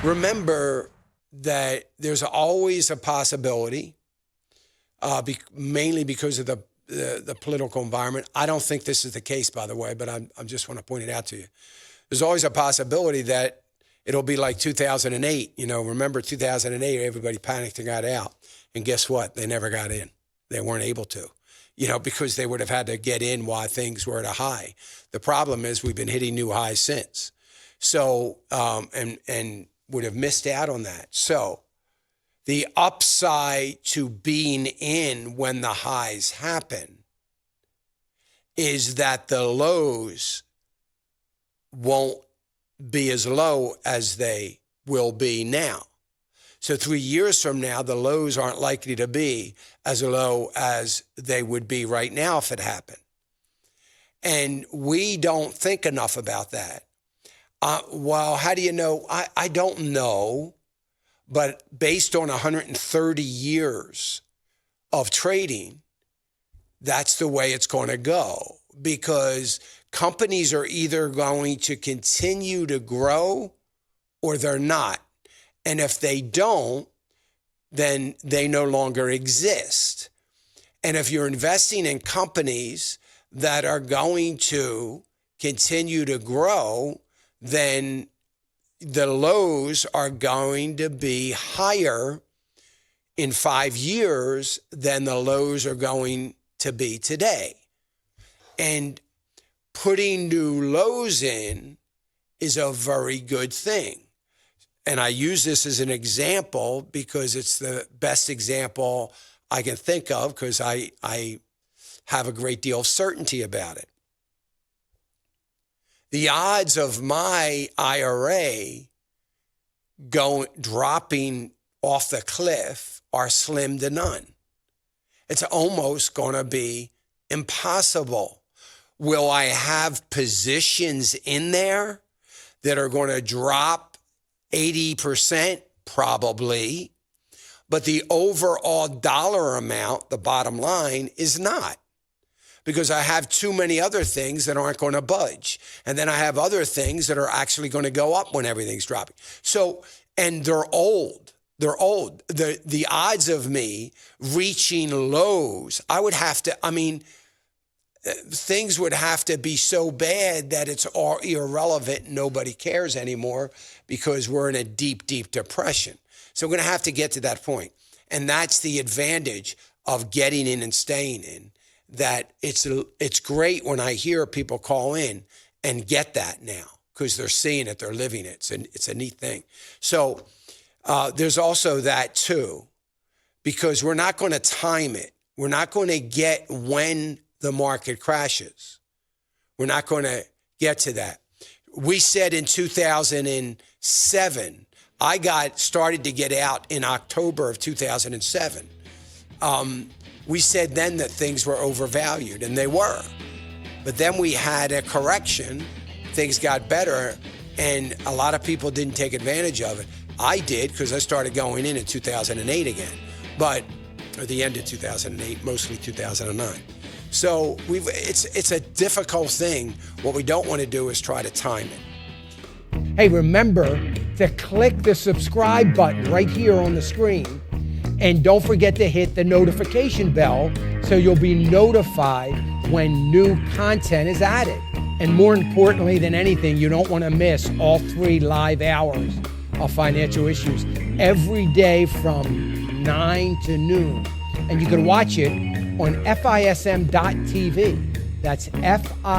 remember that there's always a possibility, mainly because of the political environment. I don't think this is the case, by the way, but I just want to point it out to you. There's always a possibility that it'll be like 2008. Remember 2008, everybody panicked and got out. And guess what? They never got in. They weren't able to, because they would have had to get in while things were at a high. The problem is we've been hitting new highs since. So, and would have missed out on that. So the upside to being in when the highs happen is that the lows won't be as low as they will be now. So 3 years from now, the lows aren't likely to be as low as they would be right now if it happened. And we don't think enough about that. Well, how do you know? I don't know, but based on 130 years of trading, that's the way it's going to go, because companies are either going to continue to grow or they're not. And if they don't, then they no longer exist. And if you're investing in companies that are going to continue to grow, then the lows are going to be higher in 5 years than the lows are going to be today. And putting new lows in is a very good thing. And I use this as an example because it's the best example I can think of, because I have a great deal of certainty about it. The odds of my IRA dropping off the cliff are slim to none. It's almost going to be impossible. Will I have positions in there that are going to drop 80%? Probably. But the overall dollar amount, the bottom line, is not. Because I have too many other things that aren't going to budge. And then I have other things that are actually going to go up when everything's dropping. So, and they're old. They're old. The odds of me reaching lows, things would have to be so bad that it's all irrelevant. Nobody cares anymore because we're in a deep, deep depression. So we're going to have to get to that point. And that's the advantage of getting in and staying in. That it's great when I hear people call in and get that now, because they're seeing it, they're living it. It's a neat thing. So there's also that too, because we're not going to time it. We're not going to get when the market crashes. We're not going to get to that. We said in 2007, I started to get out in October of 2007. We said then that things were overvalued, and they were. But then we had a correction, things got better, and a lot of people didn't take advantage of it. I did, because I started going in 2008 again, or the end of 2008, mostly 2009. So it's a difficult thing. What we don't want to do is try to time it. Hey, remember to click the subscribe button right here on the screen. And don't forget to hit the notification bell so you'll be notified when new content is added. And more importantly than anything, you don't want to miss all 3 live hours of Financial Issues every day from 9 to noon. And you can watch it on FISM.tv. That's FISM.tv.